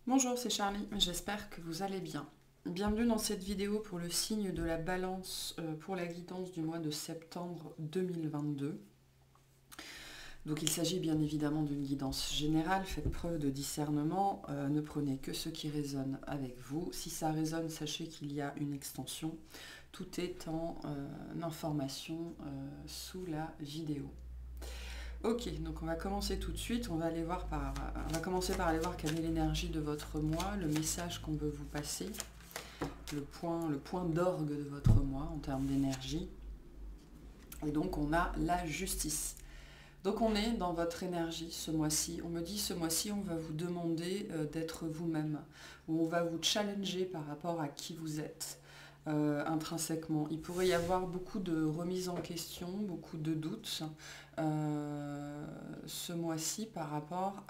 Bonjour, c'est Charlie, j'espère que vous allez bien. Bienvenue dans cette vidéo pour le signe de la balance pour la guidance du mois de septembre 2022. Donc il s'agit bien évidemment d'une guidance générale, faites preuve de discernement, ne prenez que ce qui résonne avec vous. Si ça résonne, sachez qu'il y a une extension, tout est en information sous la vidéo. Ok, donc on va commencer tout de suite, on va commencer par aller voir quelle est l'énergie de votre mois, le message qu'on veut vous passer, le point d'orgue de votre mois en termes d'énergie. Et donc on a la justice. Donc on est dans votre énergie ce mois-ci. On me dit ce mois-ci, on va vous demander d'être vous-même, ou on va vous challenger par rapport à qui vous êtes. Intrinsèquement. Il pourrait y avoir beaucoup de remises en question, beaucoup de doutes ce mois-ci par rapport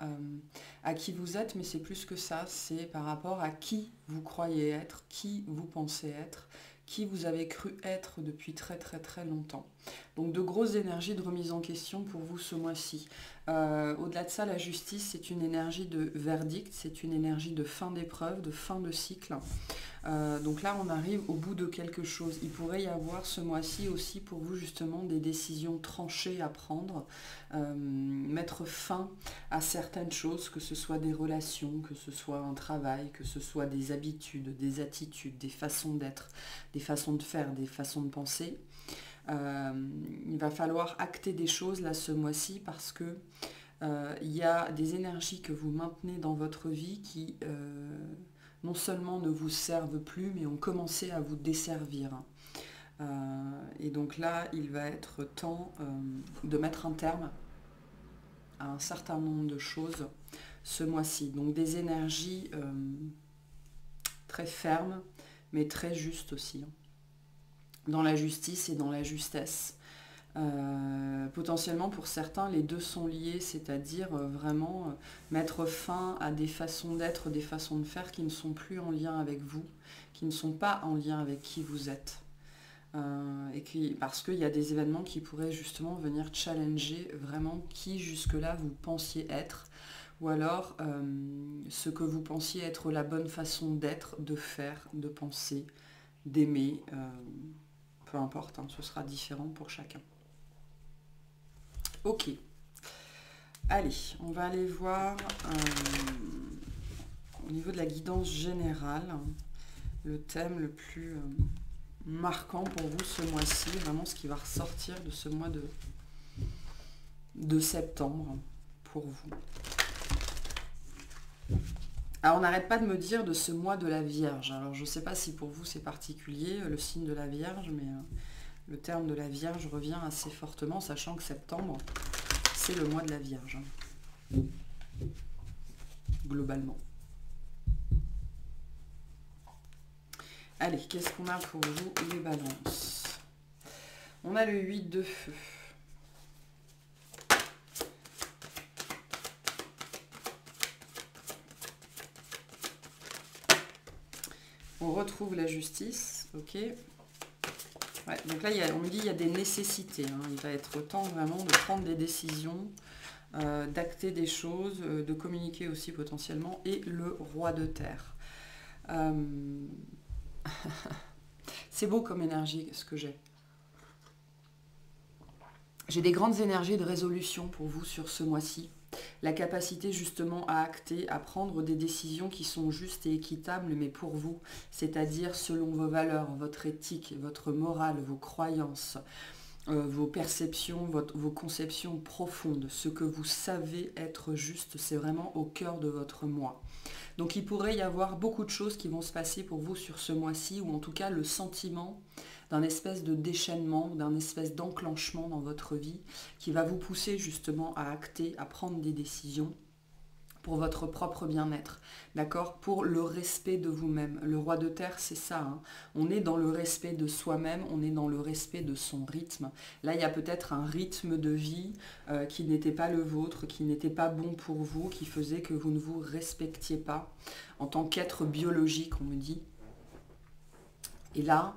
à qui vous êtes, mais c'est plus que ça, c'est par rapport à qui vous croyez être, qui vous pensez être, qui vous avez cru être depuis très très très longtemps. Donc de grosses énergies de remise en question pour vous ce mois-ci. Au-delà de ça, la justice, c'est une énergie de verdict, c'est une énergie de fin d'épreuve, de fin de cycle. Donc là, on arrive au bout de quelque chose. Il pourrait y avoir ce mois-ci aussi pour vous justement des décisions tranchées à prendre, mettre fin à certaines choses, que ce soit des relations, que ce soit un travail, que ce soit des habitudes, des attitudes, des façons d'être, des façons de faire, des façons de penser. Il va falloir acter des choses là ce mois-ci parce que il y a des énergies que vous maintenez dans votre vie qui non seulement ne vous servent plus, mais ont commencé à vous desservir. Et donc là, il va être temps de mettre un terme à un certain nombre de choses ce mois-ci. Donc des énergies très fermes, mais très justes aussi. Dans la justice et dans la justesse. Potentiellement pour certains les deux sont liés, c'est-à-dire vraiment mettre fin à des façons d'être, des façons de faire qui ne sont plus en lien avec vous, qui ne sont pas en lien avec qui vous êtes. Parce qu'il y a des événements qui pourraient justement venir challenger vraiment qui jusque-là vous pensiez être, ou alors ce que vous pensiez être la bonne façon d'être, de faire, de penser, d'aimer, peu importe, hein, ce sera différent pour chacun. Ok. Allez, on va aller voir au niveau de la guidance générale, le thème le plus marquant pour vous ce mois-ci, vraiment ce qui va ressortir de ce mois de septembre pour vous. Alors on n'arrête pas de me dire de ce mois de la Vierge. Alors je ne sais pas si pour vous c'est particulier, le signe de la Vierge, mais le terme de la Vierge revient assez fortement, sachant que septembre, c'est le mois de la Vierge, globalement. Allez, qu'est-ce qu'on a pour vous, les balances? On a le 8 de feu. On retrouve la justice, ok. Ouais, donc là, on me dit qu'il y a des nécessités. Hein. Il va être temps vraiment de prendre des décisions, d'acter des choses, de communiquer aussi potentiellement. Et le roi de terre. C'est beau comme énergie ce que j'ai. J'ai des grandes énergies de résolution pour vous sur ce mois-ci. La capacité justement à acter, à prendre des décisions qui sont justes et équitables, mais pour vous, c'est-à-dire selon vos valeurs, votre éthique, votre morale, vos croyances, vos perceptions, vos conceptions profondes, ce que vous savez être juste, c'est vraiment au cœur de votre moi. Donc il pourrait y avoir beaucoup de choses qui vont se passer pour vous sur ce mois-ci, ou en tout cas le sentiment d'un espèce de déchaînement, d'un espèce d'enclenchement dans votre vie qui va vous pousser justement à acter, à prendre des décisions pour votre propre bien-être, d'accord? Pour le respect de vous-même. Le roi de terre, c'est ça. Hein. On est dans le respect de soi-même, on est dans le respect de son rythme. Là, il y a peut-être un rythme de vie qui n'était pas le vôtre, qui n'était pas bon pour vous, qui faisait que vous ne vous respectiez pas en tant qu'être biologique, on me dit. Et là,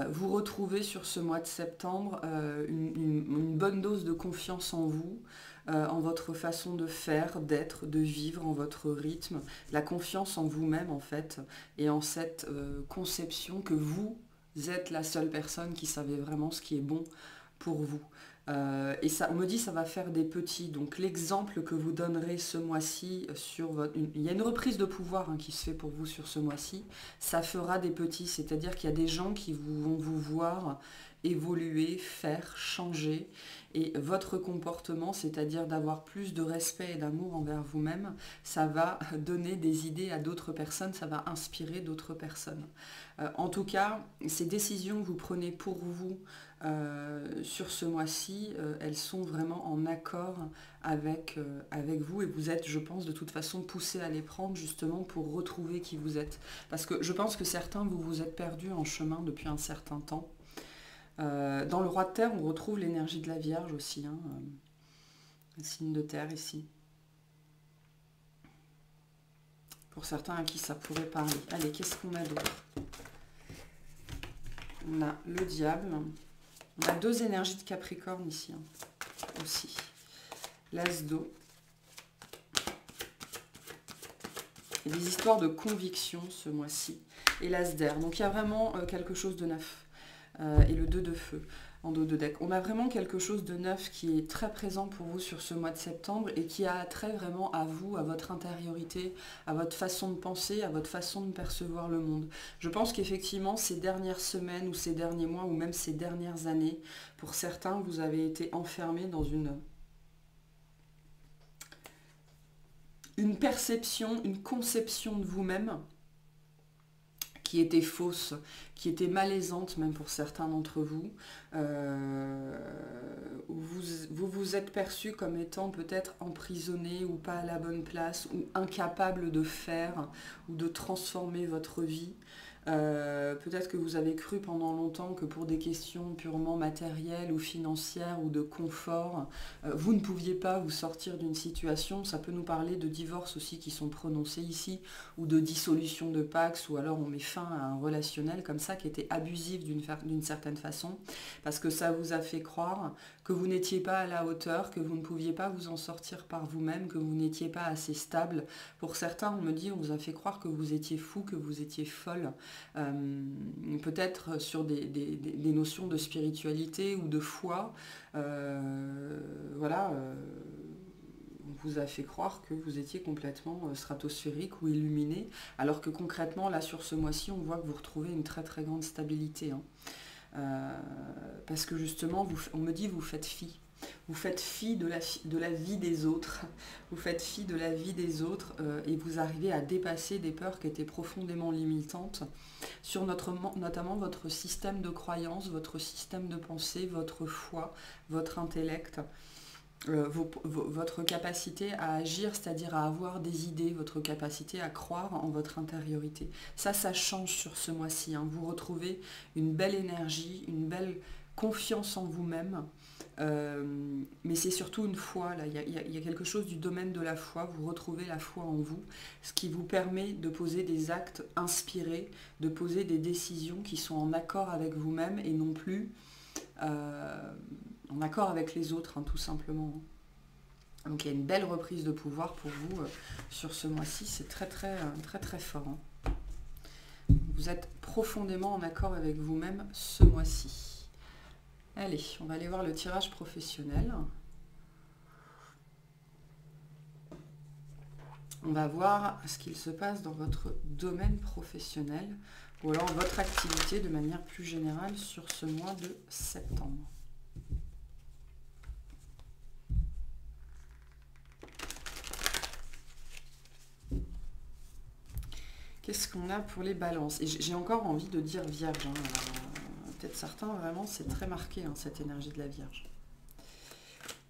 vous retrouvez sur ce mois de septembre une bonne dose de confiance en vous, en votre façon de faire, d'être, de vivre, en votre rythme, la confiance en vous-même en fait, et en cette conception que vous êtes la seule personne qui savait vraiment ce qui est bon pour vous. Et ça, on me dit ça va faire des petits. Donc l'exemple que vous donnerez ce mois-ci sur votre... Il y a une reprise de pouvoir qui se fait pour vous sur ce mois-ci. Ça fera des petits, c'est-à-dire qu'il y a des gens qui vont vous voir évoluer, faire, changer. Et votre comportement, c'est-à-dire d'avoir plus de respect et d'amour envers vous-même, ça va donner des idées à d'autres personnes, ça va inspirer d'autres personnes. En tout cas, ces décisions que vous prenez pour vous sur ce mois-ci, elles sont vraiment en accord avec vous et vous êtes, je pense, de toute façon poussé à les prendre justement pour retrouver qui vous êtes. Parce que je pense que certains, vous vous êtes perdus en chemin depuis un certain temps. Dans le roi de terre, on retrouve l'énergie de la Vierge aussi, un signe de terre ici. Pour certains à qui ça pourrait parler. Allez, qu'est-ce qu'on a d'autre? On a le diable. On a deux énergies de Capricorne ici, aussi. L'as d'eau. Et des histoires de conviction ce mois-ci. Et l'as d'air. Donc il y a vraiment quelque chose de neuf. Et le 2 de feu en dos de deck. On a vraiment quelque chose de neuf qui est très présent pour vous sur ce mois de septembre et qui a trait vraiment à vous, à votre intériorité, à votre façon de penser, à votre façon de percevoir le monde. Je pense qu'effectivement, ces dernières semaines ou ces derniers mois ou même ces dernières années, pour certains, vous avez été enfermés dans une perception, une conception de vous-même qui était fausse, qui était malaisante même pour certains d'entre vous. Vous vous êtes perçu comme étant peut-être emprisonné ou pas à la bonne place ou incapable de faire ou de transformer votre vie. Peut-être que vous avez cru pendant longtemps que pour des questions purement matérielles ou financières ou de confort, vous ne pouviez pas vous sortir d'une situation. Ça peut nous parler de divorces aussi qui sont prononcés ici, ou de dissolution de Pax, ou alors on met fin à un relationnel comme ça qui était abusif d'une certaine façon, parce que ça vous a fait croire que vous n'étiez pas à la hauteur, que vous ne pouviez pas vous en sortir par vous-même, que vous n'étiez pas assez stable. Pour certains, on me dit, on vous a fait croire que vous étiez fou, que vous étiez folle. Peut-être sur des notions de spiritualité ou de foi. Voilà, on vous a fait croire que vous étiez complètement stratosphérique ou illuminé, alors que concrètement, là, sur ce mois-ci, on voit que vous retrouvez une très très grande stabilité. Parce que justement, on me dit, vous faites fi. Vous faites fi de la vie des autres, vous faites fi de la vie des autres et vous arrivez à dépasser des peurs qui étaient profondément limitantes sur notamment votre système de croyance, votre système de pensée, votre foi, votre intellect, votre capacité à agir, c'est-à-dire à avoir des idées, votre capacité à croire en votre intériorité. Ça change sur ce mois-ci. Vous retrouvez une belle énergie, une belle confiance en vous-même. Mais c'est surtout une foi, là. Il y a quelque chose du domaine de la foi, vous retrouvez la foi en vous, ce qui vous permet de poser des actes inspirés, de poser des décisions qui sont en accord avec vous-même et non plus en accord avec les autres, tout simplement. Donc il y a une belle reprise de pouvoir pour vous sur ce mois-ci, c'est très très très très fort. Vous êtes profondément en accord avec vous-même ce mois-ci. Allez, on va aller voir le tirage professionnel. On va voir ce qu'il se passe dans votre domaine professionnel ou alors votre activité de manière plus générale sur ce mois de septembre. Qu'est-ce qu'on a pour les balances? Et j'ai encore envie de dire Vierge. Peut-être certains, vraiment, c'est très marqué, cette énergie de la Vierge.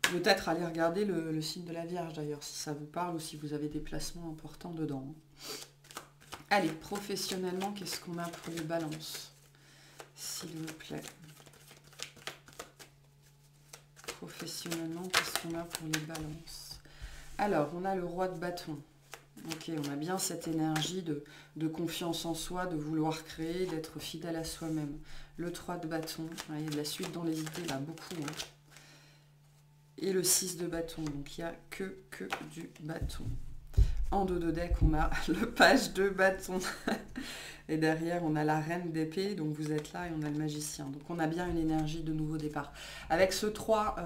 Peut-être aller regarder le signe de la Vierge, d'ailleurs, si ça vous parle ou si vous avez des placements importants dedans. Allez, professionnellement, qu'est-ce qu'on a pour les balances? S'il vous plaît. Professionnellement, qu'est-ce qu'on a pour les balances? Alors, on a le roi de bâton. Ok, on a bien cette énergie de confiance en soi, de vouloir créer, d'être fidèle à soi-même. Le 3 de bâton, il y a de la suite dans les idées, là, beaucoup. et le 6 de bâton. Donc il n'y a que du bâton. En dos de deck, on a le page de bâton. Et derrière, on a la reine d'épée, donc vous êtes là, et on a le magicien. Donc on a bien une énergie de nouveau départ. Avec ce 3,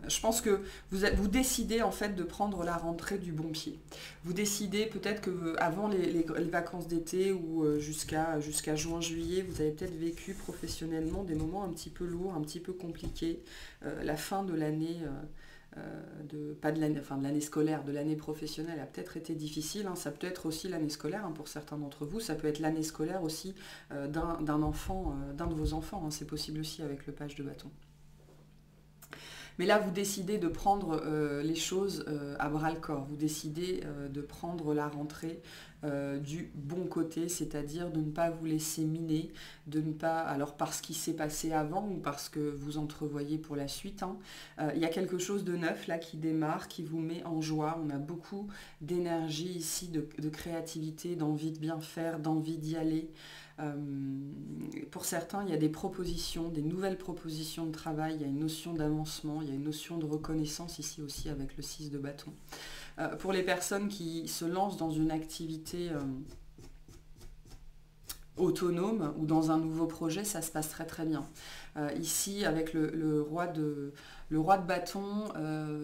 je pense que vous décidez en fait de prendre la rentrée du bon pied. Vous décidez peut-être que avant les vacances d'été ou jusqu'à juin-juillet, vous avez peut-être vécu professionnellement des moments un petit peu lourds, un petit peu compliqués. La fin de l'année... pas de l'année, enfin de l'année scolaire, de l'année professionnelle a peut-être été difficile, hein. Ça peut être aussi l'année scolaire, hein, pour certains d'entre vous, ça peut être l'année scolaire aussi d'un enfant, d'un de vos enfants, hein. C'est possible aussi avec le page de bâton. Mais là, vous décidez de prendre les choses à bras-le-corps. Vous décidez de prendre la rentrée du bon côté, c'est-à-dire de ne pas vous laisser miner, de ne pas, alors parce qu'il s'est passé avant ou parce que vous entrevoyez pour la suite, hein. Il y a quelque chose de neuf là qui démarre, qui vous met en joie. On a beaucoup d'énergie ici, de créativité, d'envie de bien faire, d'envie d'y aller. Pour certains, il y a des propositions, des nouvelles propositions de travail, il y a une notion d'avancement, il y a une notion de reconnaissance ici aussi avec le 6 de bâton. Pour les personnes qui se lancent dans une activité autonome ou dans un nouveau projet, ça se passe très très bien. Ici, avec le roi de bâton,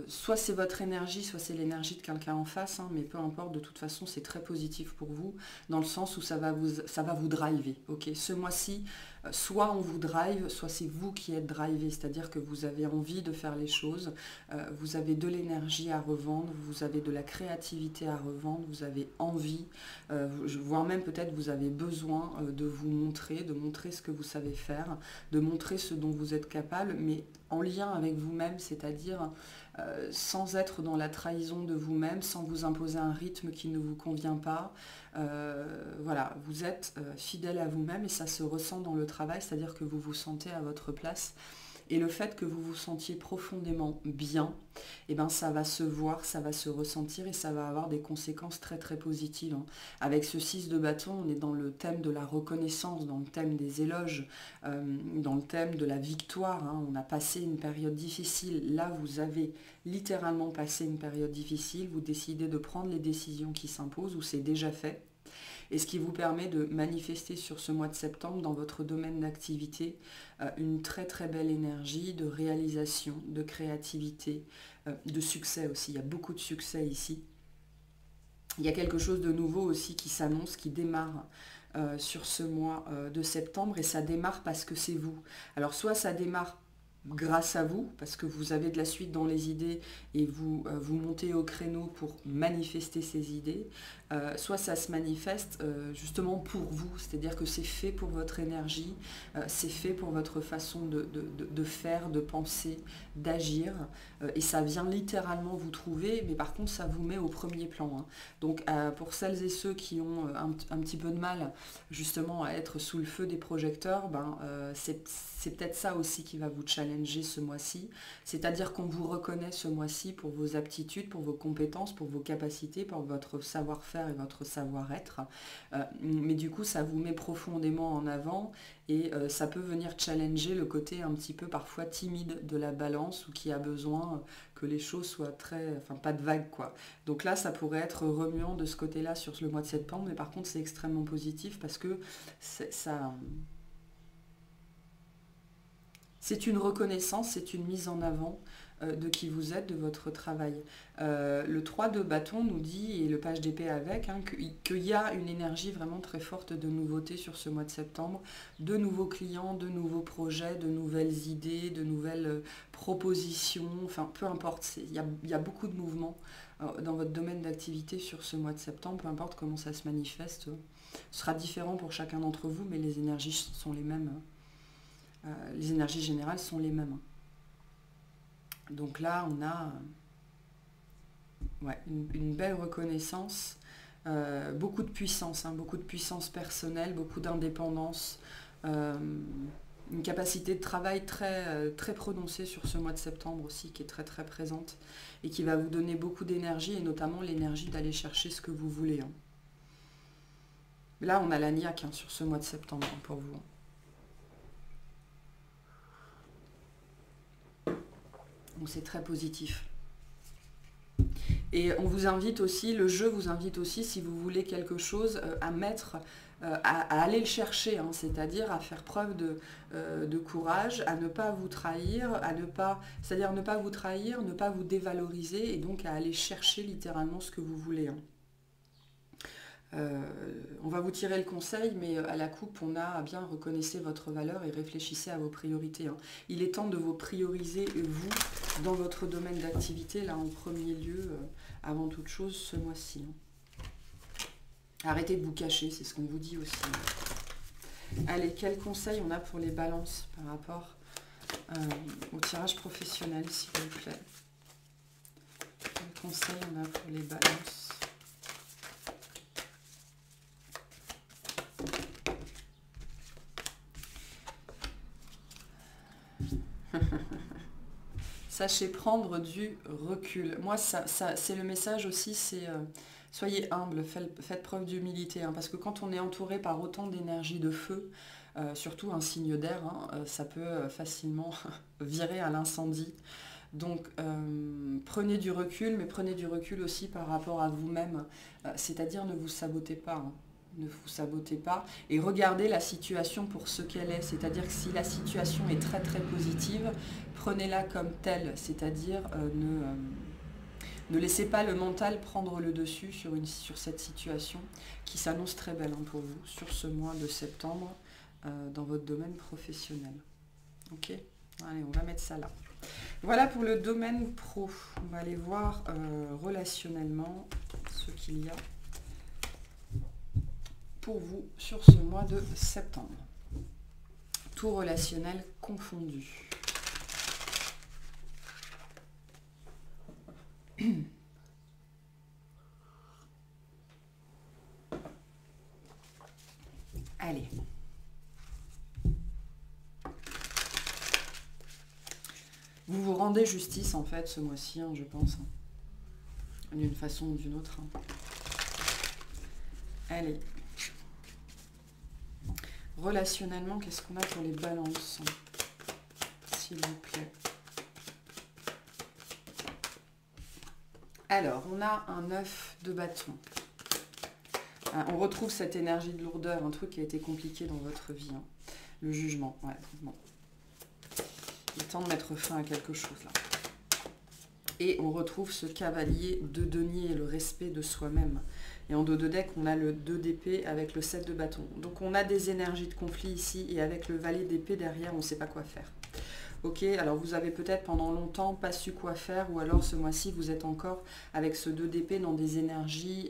soit c'est votre énergie, soit c'est l'énergie de quelqu'un en face, hein, mais peu importe, de toute façon, c'est très positif pour vous, dans le sens où ça va vous driver. Okay, ce mois-ci, soit on vous drive, soit c'est vous qui êtes drivé, c'est-à-dire que vous avez envie de faire les choses, vous avez de l'énergie à revendre, vous avez de la créativité à revendre, vous avez envie, voire même peut-être vous avez besoin de vous montrer, de montrer ce que vous savez faire, de montrer ce dont vous êtes capable, mais en lien avec vous-même, c'est-à-dire sans être dans la trahison de vous-même, sans vous imposer un rythme qui ne vous convient pas. Voilà, vous êtes fidèle à vous-même et ça se ressent dans le travail, c'est-à-dire que vous vous sentez à votre place. Et le fait que vous vous sentiez profondément bien, eh ben ça va se voir, ça va se ressentir et ça va avoir des conséquences très très positives, hein. Avec ce 6 de bâton, on est dans le thème de la reconnaissance, dans le thème des éloges, dans le thème de la victoire, hein. On a passé une période difficile. Là, vous avez littéralement passé une période difficile. Vous décidez de prendre les décisions qui s'imposent ou c'est déjà fait. Et ce qui vous permet de manifester sur ce mois de septembre dans votre domaine d'activité une très très belle énergie de réalisation, de créativité, de succès aussi. Il y a beaucoup de succès ici. Il y a quelque chose de nouveau aussi qui s'annonce, qui démarre sur ce mois de septembre et ça démarre parce que c'est vous. Alors soit ça démarre grâce à vous, parce que vous avez de la suite dans les idées et vous montez au créneau pour manifester ces idées, soit ça se manifeste justement pour vous, c'est-à-dire que c'est fait pour votre énergie, c'est fait pour votre façon de faire, de penser, d'agir, et ça vient littéralement vous trouver, mais par contre ça vous met au premier plan, hein. Donc pour celles et ceux qui ont un petit peu de mal justement à être sous le feu des projecteurs, c'est peut-être ça aussi qui va vous challenger ce mois-ci, c'est-à-dire qu'on vous reconnaît ce mois-ci pour vos aptitudes, pour vos compétences, pour vos capacités, pour votre savoir-faire et votre savoir-être, mais du coup ça vous met profondément en avant et ça peut venir challenger le côté un petit peu parfois timide de la balance ou qui a besoin que les choses soient très, enfin pas de vagues quoi. Donc là ça pourrait être remuant de ce côté-là sur le mois de septembre, mais par contre c'est extrêmement positif parce que ça... C'est une reconnaissance, c'est une mise en avant de qui vous êtes, de votre travail. Le 3 de bâton nous dit, et le page d'épée avec, hein, qu'il y a une énergie vraiment très forte de nouveautés sur ce mois de septembre, de nouveaux clients, de nouveaux projets, de nouvelles idées, de nouvelles propositions, enfin peu importe, il y a beaucoup de mouvements dans votre domaine d'activité sur ce mois de septembre, peu importe comment ça se manifeste. Ce sera différent pour chacun d'entre vous, mais les énergies sont les mêmes. Les énergies générales sont les mêmes. Donc là, on a une belle reconnaissance, beaucoup de puissance, hein, beaucoup de puissance personnelle, beaucoup d'indépendance, une capacité de travail très, très prononcée sur ce mois de septembre aussi, qui est très très présente et qui va vous donner beaucoup d'énergie et notamment l'énergie d'aller chercher ce que vous voulez, hein. Là, on a la niaque, hein, sur ce mois de septembre, hein, pour vous. Donc c'est très positif. Et on vous invite aussi, le jeu vous invite aussi, si vous voulez quelque chose, à mettre, à aller le chercher, hein, c'est-à-dire à faire preuve de courage, à ne pas vous trahir, c'est-à-dire ne pas vous trahir, ne pas vous dévaloriser, et donc à aller chercher littéralement ce que vous voulez. Hein. On va vous tirer le conseil, mais à la coupe, on a bien reconnaissez votre valeur et réfléchissez à vos priorités. Hein. Il est temps de vous prioriser, vous, dans votre domaine d'activité, là en premier lieu, avant toute chose, ce mois-ci. Hein. Arrêtez de vous cacher, c'est ce qu'on vous dit aussi. Allez, quel conseil on a pour les balances par rapport au tirage professionnel, s'il vous plaît? Quel conseil on a pour les balances? Sachez prendre du recul. Moi, c'est le message aussi, c'est soyez humble, faites preuve d'humilité. Hein, parce que quand on est entouré par autant d'énergie de feu, surtout un signe d'air, hein, ça peut facilement virer à l'incendie. Donc, prenez du recul, mais prenez du recul aussi par rapport à vous-même. C'est-à-dire, ne vous sabotez pas. Hein. Ne vous sabotez pas et regardez la situation pour ce qu'elle est. C'est-à-dire que si la situation est très très positive, prenez-la comme telle. C'est-à-dire ne laissez pas le mental prendre le dessus sur cette situation qui s'annonce très belle hein, pour vous sur ce mois de septembre dans votre domaine professionnel. Ok ? Allez, on va mettre ça là. Voilà pour le domaine pro. On va aller voir relationnellement ce qu'il y a pour vous sur ce mois de septembre. Tout relationnel confondu. Allez. Vous vous rendez justice en fait ce mois-ci, hein, je pense. Hein. D'une façon ou d'une autre. Hein. Allez. Relationnellement, qu'est-ce qu'on a pour les balances? S'il vous plaît. Alors, on a un 9 de bâton. On retrouve cette énergie de lourdeur, un truc qui a été compliqué dans votre vie. Hein. Le jugement, ouais. Bon. Il est temps de mettre fin à quelque chose là. Et on retrouve ce cavalier de denier et le respect de soi-même. Et en dos de deck, on a le 2 d'épée avec le 7 de bâton. Donc on a des énergies de conflit ici et avec le valet d'épée derrière, on ne sait pas quoi faire. Ok, alors vous avez peut-être pendant longtemps pas su quoi faire ou alors ce mois-ci vous êtes encore avec ce 2 d'épée dans des énergies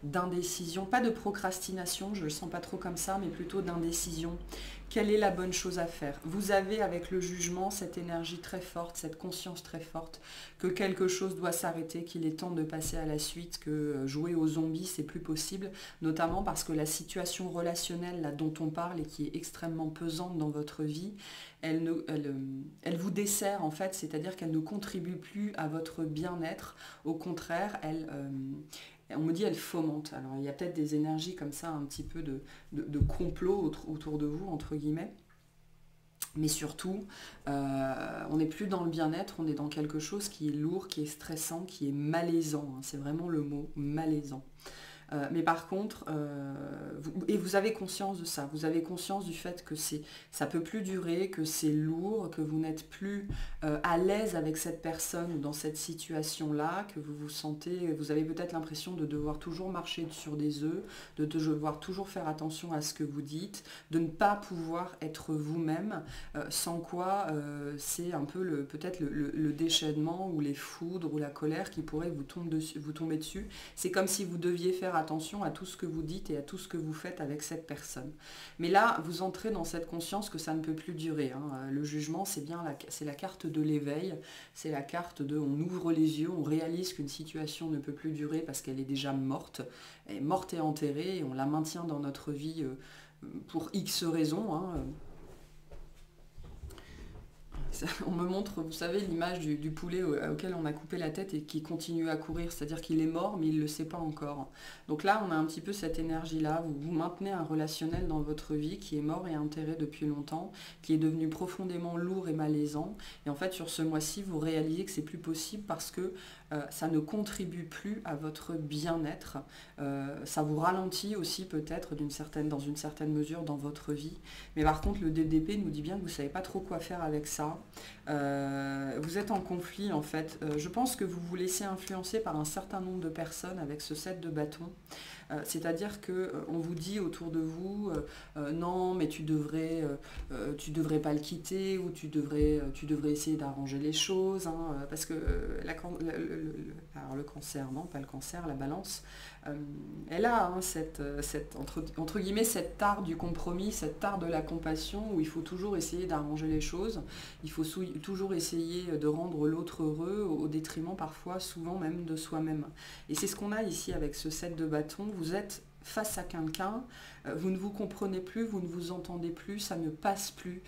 d'indécision, pas de procrastination, je ne le sens pas trop comme ça, mais plutôt d'indécision. Quelle est la bonne chose à faire? Vous avez avec le jugement cette énergie très forte, cette conscience très forte que quelque chose doit s'arrêter, qu'il est temps de passer à la suite, que jouer aux zombies c'est plus possible, notamment parce que la situation relationnelle là, dont on parle et qui est extrêmement pesante dans votre vie, elle vous dessert en fait, c'est-à-dire qu'elle ne contribue plus à votre bien-être, au contraire, on me dit elle fomente. Alors il y a peut-être des énergies comme ça, un petit peu de complot autour de vous, entre guillemets. Mais surtout, on n'est plus dans le bien-être, on est dans quelque chose qui est lourd, qui est stressant, qui est malaisant. Hein, c'est vraiment le mot, malaisant. Mais par contre, vous avez conscience de ça, vous avez conscience du fait que ça ne peut plus durer, que c'est lourd, que vous n'êtes plus à l'aise avec cette personne dans cette situation-là, que vous vous sentez, vous avez peut-être l'impression de devoir toujours marcher sur des œufs, de devoir toujours faire attention à ce que vous dites, de ne pas pouvoir être vous-même, sans quoi c'est un peu peut-être le déchaînement ou les foudres ou la colère qui pourrait vous tomber dessus. C'est comme si vous deviez faire attention à tout ce que vous dites et à tout ce que vous faites avec cette personne. Mais là, vous entrez dans cette conscience que ça ne peut plus durer. Hein. Le jugement, c'est la carte de l'éveil, c'est la carte de on ouvre les yeux, on réalise qu'une situation ne peut plus durer parce qu'elle est déjà morte, elle est morte et enterrée, et on la maintient dans notre vie pour X raisons. Hein. on me montre, vous savez, l'image du poulet auquel on a coupé la tête et qui continue à courir, c'est-à-dire qu'il est mort, mais il ne le sait pas encore. Donc là, on a un petit peu cette énergie-là. Vous maintenez un relationnel dans votre vie qui est mort et enterré depuis longtemps, qui est devenu profondément lourd et malaisant. Et en fait, sur ce mois-ci, vous réalisez que c'est plus possible parce que ça ne contribue plus à votre bien-être. Ça vous ralentit aussi peut-être dans une certaine mesure dans votre vie. Mais par contre, le DDP nous dit bien que vous ne savez pas trop quoi faire avec ça. Vous êtes en conflit en fait. Je pense que vous vous laissez influencer par un certain nombre de personnes avec ce set de bâtons. C'est-à-dire qu'on vous dit autour de vous, non mais tu devrais pas le quitter ou tu devrais essayer d'arranger les choses, hein, parce que alors le cancer, non pas le cancer, la balance, elle a hein, entre guillemets cet art du compromis, cet art de la compassion où il faut toujours essayer d'arranger les choses, il faut toujours essayer de rendre l'autre heureux au détriment parfois, souvent même de soi-même. Et c'est ce qu'on a ici avec ce set de bâtons. Vous êtes face à quelqu'un, vous ne vous comprenez plus, vous ne vous entendez plus, ça ne passe plus.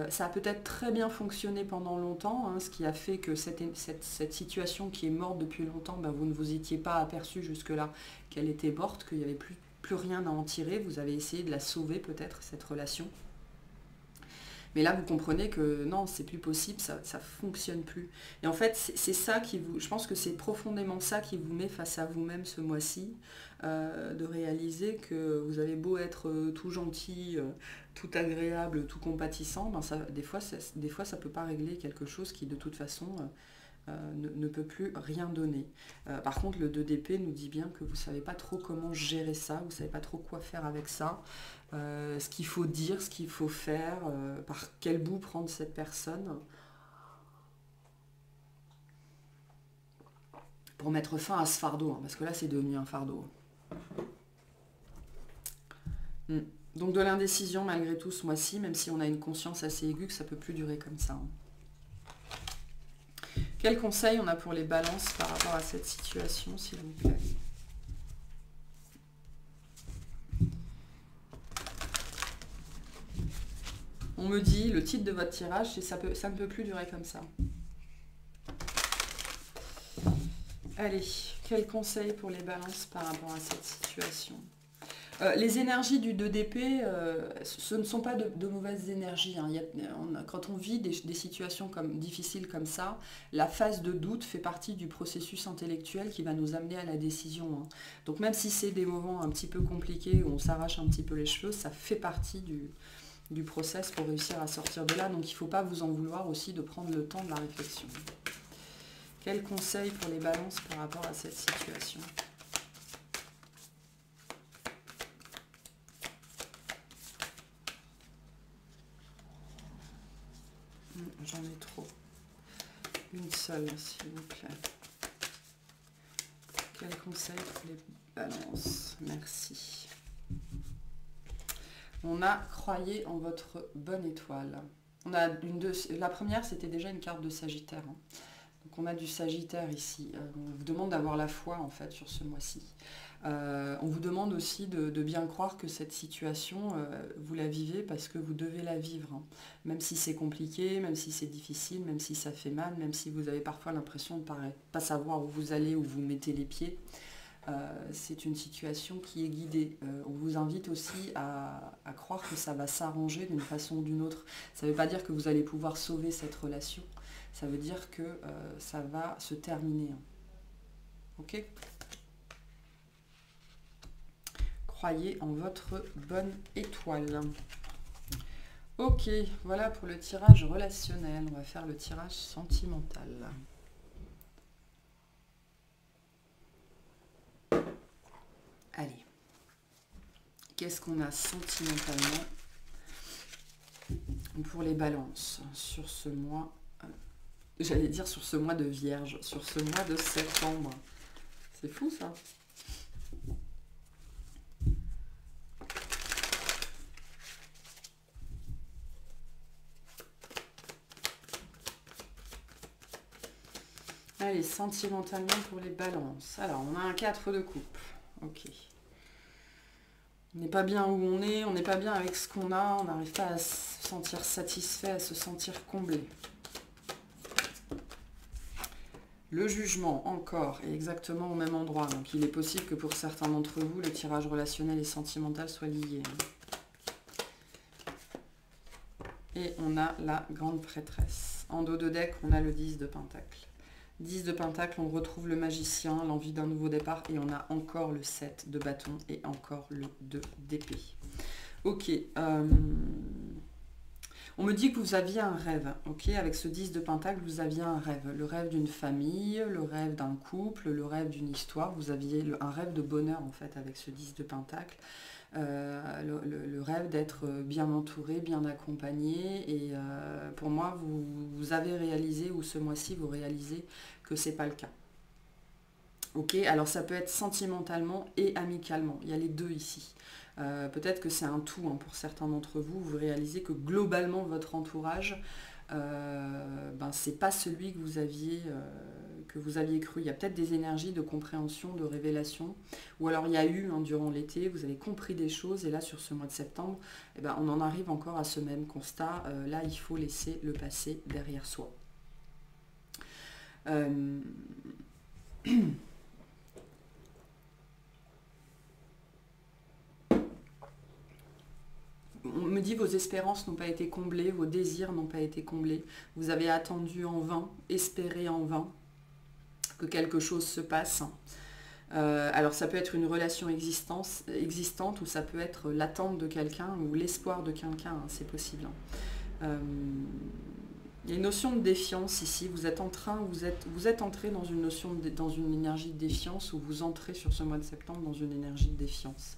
Ça a peut-être très bien fonctionné pendant longtemps, hein, ce qui a fait que cette situation qui est morte depuis longtemps, ben, vous ne vous étiez pas aperçu jusque-là qu'elle était morte, qu'il n'y avait plus rien à en tirer, vous avez essayé de la sauver peut-être, cette relation. Mais là, vous comprenez que non, c'est plus possible, ça ne fonctionne plus. Et en fait, c'est ça je pense que c'est profondément ça qui vous met face à vous-même ce mois-ci, de réaliser que vous avez beau être tout gentil, tout agréable, tout compatissant, ben des fois, ça ne peut pas régler quelque chose qui, de toute façon, ne peut plus rien donner. Par contre, le 2DP nous dit bien que vous ne savez pas trop comment gérer ça, vous ne savez pas trop quoi faire avec ça, ce qu'il faut dire, ce qu'il faut faire, par quel bout prendre cette personne pour mettre fin à ce fardeau, hein, parce que là c'est devenu un fardeau. Donc de l'indécision malgré tout ce mois-ci, même si on a une conscience assez aiguë que ça ne peut plus durer comme ça. Quel conseil on a pour les balances par rapport à cette situation, s'il vous plaît? On me dit, le titre de votre tirage, c'est ça ne peut plus durer comme ça. Allez, quel conseil pour les balances par rapport à cette situation? Les énergies du 2DP, ce ne sont pas de mauvaises énergies. Hein. Quand on vit des situations difficiles comme ça, la phase de doute fait partie du processus intellectuel qui va nous amener à la décision. Hein. Donc même si c'est des moments un petit peu compliqués, où on s'arrache un petit peu les cheveux, ça fait partie du process pour réussir à sortir de là. Donc il ne faut pas vous en vouloir aussi de prendre le temps de la réflexion. Quel conseil pour les balances par rapport à cette situation? J'en ai trop. Une seule, s'il vous plaît. Quel conseil pour les balances? Merci. On a croyé en votre bonne étoile. On a la première, c'était déjà une carte de Sagittaire. Hein. Donc on a du Sagittaire ici. On vous demande d'avoir la foi en fait sur ce mois-ci. On vous demande aussi de bien croire que cette situation, vous la vivez parce que vous devez la vivre. Hein. Même si c'est compliqué, même si c'est difficile, même si ça fait mal, même si vous avez parfois l'impression de ne pas savoir où vous allez, où vous mettez les pieds. C'est une situation qui est guidée. On vous invite aussi à croire que ça va s'arranger d'une façon ou d'une autre. Ça ne veut pas dire que vous allez pouvoir sauver cette relation. Ça veut dire que ça va se terminer. Hein. Ok ? Croyez en votre bonne étoile. Ok, voilà pour le tirage relationnel. On va faire le tirage sentimental. Allez. Qu'est-ce qu'on a sentimentalement pour les balances sur ce mois? J'allais dire sur ce mois de Vierge, sur ce mois de septembre. C'est fou ça. Allez, sentimentalement pour les balances. Alors, on a un 4 de coupe. Ok. On n'est pas bien où on n'est pas bien avec ce qu'on a, on n'arrive pas à se sentir satisfait, à se sentir comblé. Le jugement, encore, est exactement au même endroit. Donc il est possible que pour certains d'entre vous, le tirage relationnel et sentimental soit lié. Et on a la grande prêtresse. En dos de deck, on a le 10 de pentacle. 10 de pentacle, on retrouve le magicien, l'envie d'un nouveau départ, et on a encore le 7 de bâton et encore le 2 d'épée. Ok. On me dit que vous aviez un rêve, ok? Avec ce 10 de pentacle, vous aviez un rêve. Le rêve d'une famille, le rêve d'un couple, le rêve d'une histoire. Vous aviez un rêve de bonheur, en fait, avec ce 10 de pentacle. Le rêve d'être bien entouré, bien accompagné. Et pour moi, vous avez réalisé, ou ce mois-ci, vous réalisez que ce n'est pas le cas. Ok, alors ça peut être sentimentalement et amicalement. Il y a les deux ici. Peut-être que c'est un tout hein, pour certains d'entre vous. Vous réalisez que globalement, votre entourage, c'est pas celui que vous aviez cru. Il y a peut-être des énergies de compréhension, de révélation. Ou alors il y a eu, hein, durant l'été, vous avez compris des choses. Et là, sur ce mois de septembre, on en arrive encore à ce même constat. Là, il faut laisser le passé derrière soi. On me dit vos espérances n'ont pas été comblées, vos désirs n'ont pas été comblés. Vous avez attendu en vain, espéré en vain que quelque chose se passe. Alors ça peut être une relation existante ou ça peut être l'attente de quelqu'un ou l'espoir de quelqu'un, hein, c'est possible. Il y a une notion de défiance ici. Vous êtes entré dans une dans une énergie de défiance, ou vous entrez sur ce mois de septembre dans une énergie de défiance.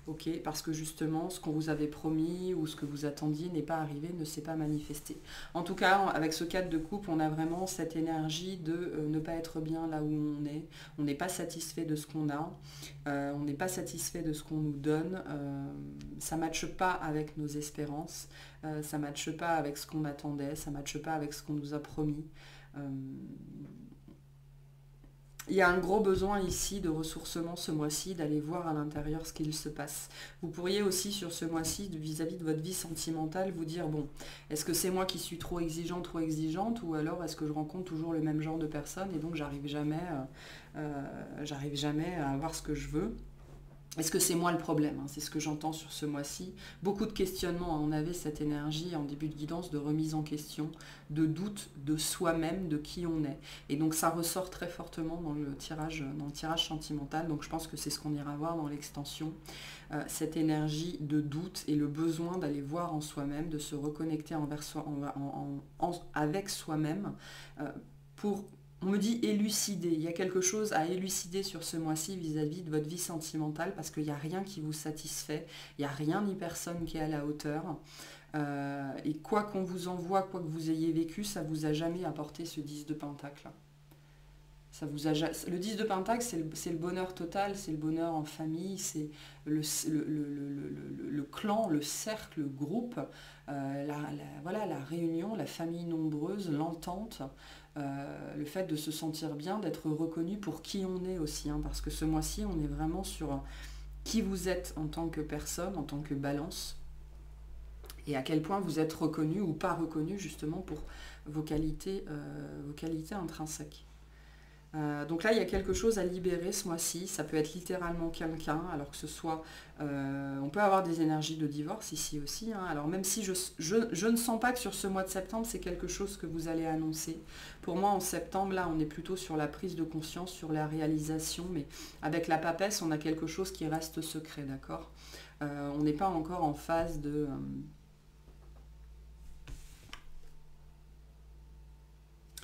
Ok, parce que justement, ce qu'on vous avait promis ou ce que vous attendiez n'est pas arrivé, ne s'est pas manifesté. En tout cas, avec ce 4 de coupe, on a vraiment cette énergie de ne pas être bien là où on est. On n'est pas satisfait de ce qu'on a. On n'est pas satisfait de ce qu'on nous donne. Ça ne matche pas avec nos espérances. Ça ne matche pas avec ce qu'on attendait. Ça ne matche pas avec ce qu'on nous a promis. Il y a un gros besoin ici de ressourcement ce mois-ci, d'aller voir à l'intérieur ce qu'il se passe. Vous pourriez aussi sur ce mois-ci, vis-à-vis de votre vie sentimentale, vous dire, bon, est-ce que c'est moi qui suis trop exigeant, trop exigeante, ou alors est-ce que je rencontre toujours le même genre de personnes et donc j'arrive jamais à avoir ce que je veux? Est-ce que c'est moi le problème, hein? C'est ce que j'entends sur ce mois-ci. Beaucoup de questionnements, hein. On avait cette énergie en début de guidance de remise en question, de doute de soi-même, de qui on est. Et donc ça ressort très fortement dans le tirage sentimental. Donc je pense que c'est ce qu'on ira voir dans l'extension. Cette énergie de doute et le besoin d'aller voir en soi-même, de se reconnecter avec soi-même pour... On me dit élucider. Il y a quelque chose à élucider sur ce mois-ci vis-à-vis de votre vie sentimentale parce qu'il n'y a rien qui vous satisfait, il n'y a rien ni personne qui est à la hauteur. Et quoi qu'on vous envoie, quoi que vous ayez vécu, ça ne vous a jamais apporté ce 10 de pentacle. Le 10 de pentacle, c'est le bonheur total, c'est le bonheur en famille, c'est le clan, le cercle, le groupe, la réunion, la famille nombreuse, l'entente. Le fait de se sentir bien, d'être reconnu pour qui on est aussi, hein, parce que ce mois-ci, on est vraiment sur qui vous êtes en tant que personne, en tant que balance, et à quel point vous êtes reconnu ou pas reconnu justement pour vos qualités intrinsèques. Donc là, il y a quelque chose à libérer ce mois-ci. Ça peut être littéralement quelqu'un, alors que ce soit... on peut avoir des énergies de divorce ici aussi. Hein. Alors même si je ne sens pas que sur ce mois de septembre, c'est quelque chose que vous allez annoncer. Pour moi, en septembre, là, on est plutôt sur la prise de conscience, sur la réalisation. Mais avec la papesse, on a quelque chose qui reste secret, d'accord? On n'est pas encore en phase de...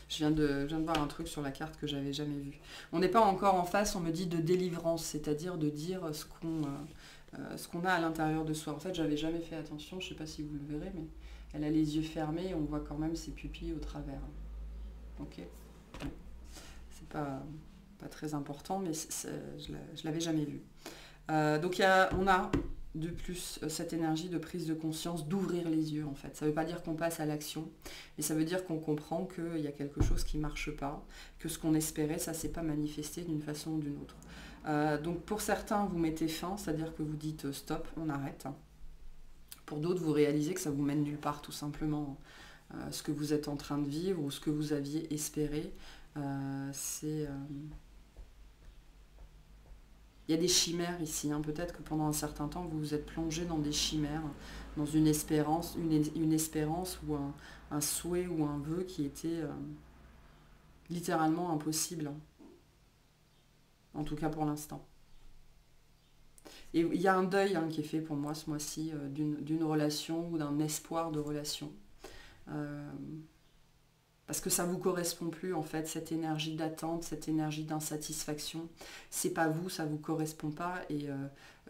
Je viens de voir un truc sur la carte que j'avais jamais vu. On n'est pas encore en face, on me dit, de délivrance, c'est-à-dire de dire ce qu'on a à l'intérieur de soi. En fait, j'avais jamais fait attention, je ne sais pas si vous le verrez, mais elle a les yeux fermés et on voit quand même ses pupilles au travers. Ok. C'est pas très important, mais je l'avais jamais vu. Donc on a de plus cette énergie de prise de conscience, d'ouvrir les yeux en fait. Ça ne veut pas dire qu'on passe à l'action, mais ça veut dire qu'on comprend qu'il y a quelque chose qui ne marche pas, que ce qu'on espérait, ça ne s'est pas manifesté d'une façon ou d'une autre. Donc pour certains, vous mettez fin, c'est-à-dire que vous dites stop, on arrête. Pour d'autres, vous réalisez que ça vous mène nulle part tout simplement. Ce que vous êtes en train de vivre ou ce que vous aviez espéré, Il y a des chimères ici, hein. Peut-être que pendant un certain temps, vous vous êtes plongé dans des chimères, dans une espérance, une espérance ou un souhait ou un vœu qui était littéralement impossible, hein. En tout cas pour l'instant. Et il y a un deuil, hein, qui est fait pour moi ce mois-ci d'une relation ou d'un espoir de relation. Euh, Parce que ça ne vous correspond plus en fait, cette énergie d'attente, cette énergie d'insatisfaction. C'est pas vous, ça ne vous correspond pas. Et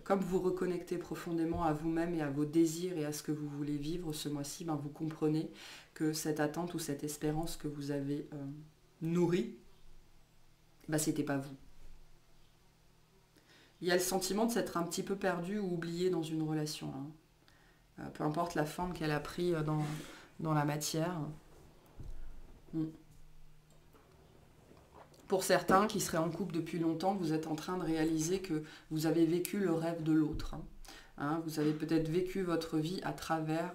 comme vous reconnectez profondément à vous-même et à vos désirs et à ce que vous voulez vivre ce mois-ci, ben, vous comprenez que cette attente ou cette espérance que vous avez nourrie, ben, c'était pas vous. Il y a le sentiment de s'être un petit peu perdu ou oublié dans une relation, hein. Peu importe la forme qu'elle a pris dans la matière. Pour certains qui seraient en couple depuis longtemps, vous êtes en train de réaliser que vous avez vécu le rêve de l'autre, hein. Hein, vous avez peut-être vécu votre vie à travers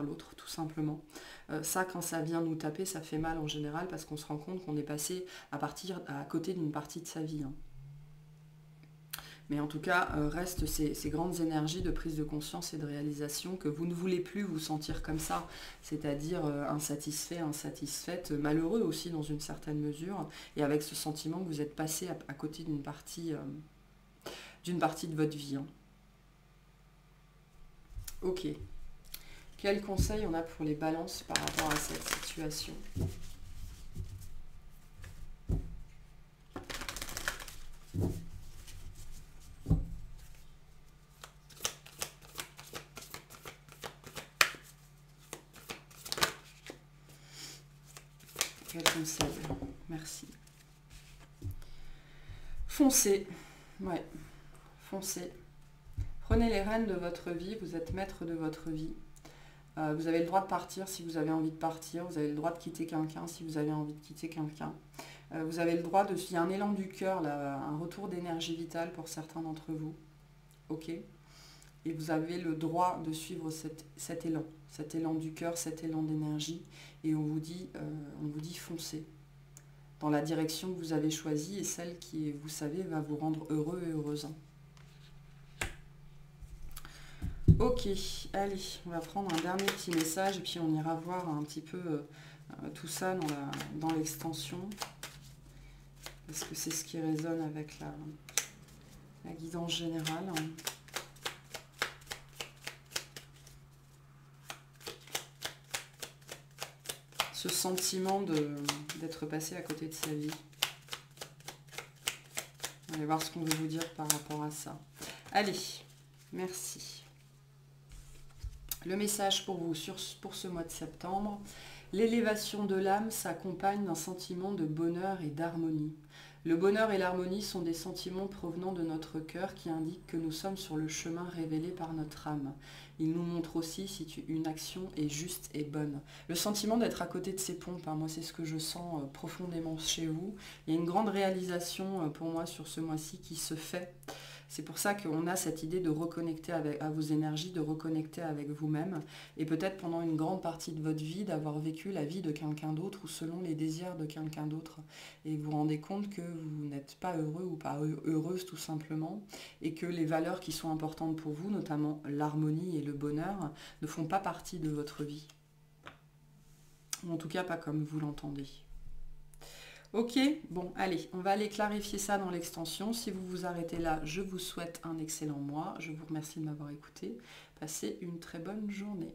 l'autre, tout simplement. Ça, quand ça vient nous taper, ça fait mal en général parce qu'on se rend compte qu'on est passé à côté d'une partie de sa vie, hein. Mais en tout cas, restent ces grandes énergies de prise de conscience et de réalisation que vous ne voulez plus vous sentir comme ça, c'est-à-dire insatisfait, insatisfaite, malheureux aussi dans une certaine mesure, et avec ce sentiment que vous êtes passé à côté d'une partie de votre vie, hein. Ok. Quels conseils on a pour les balances par rapport à cette situation ? Quel conseil ? Merci. Foncez. Ouais. Foncez. Prenez les rênes de votre vie. Vous êtes maître de votre vie. Vous avez le droit de partir si vous avez envie de partir. Vous avez le droit de quitter quelqu'un si vous avez envie de quitter quelqu'un. Vous avez le droit de... Il y a un élan du cœur, là, un retour d'énergie vitale pour certains d'entre vous. Ok ? Et vous avez le droit de suivre cet élan du cœur, cet élan d'énergie. Et on vous dit foncez dans la direction que vous avez choisie et celle qui, vous savez, va vous rendre heureux et heureuse. Ok, allez, on va prendre un dernier petit message et puis on ira voir un petit peu tout ça dans l'extension. Parce que c'est ce qui résonne avec la guidance générale. Ce sentiment d'être passé à côté de sa vie. On va voir ce qu'on veut vous dire par rapport à ça. Allez, merci. Le message pour vous pour ce mois de septembre. L'élévation de l'âme s'accompagne d'un sentiment de bonheur et d'harmonie. Le bonheur et l'harmonie sont des sentiments provenant de notre cœur qui indiquent que nous sommes sur le chemin révélé par notre âme. Il nous montre aussi si une action est juste et bonne. Le sentiment d'être à côté de ces pompes, hein, moi c'est ce que je sens profondément chez vous. Il y a une grande réalisation pour moi sur ce mois-ci qui se fait. C'est pour ça qu'on a cette idée de reconnecter à vos énergies, de reconnecter avec vous-même. Et peut-être pendant une grande partie de votre vie, d'avoir vécu la vie de quelqu'un d'autre ou selon les désirs de quelqu'un d'autre. Et vous vous rendez compte que vous n'êtes pas heureux ou pas heureuse tout simplement. Et que les valeurs qui sont importantes pour vous, notamment l'harmonie et le bonheur, ne font pas partie de votre vie. Ou en tout cas pas comme vous l'entendez. Ok, bon, allez, on va aller clarifier ça dans l'extension. Si vous vous arrêtez là, je vous souhaite un excellent mois. Je vous remercie de m'avoir écouté. Passez une très bonne journée.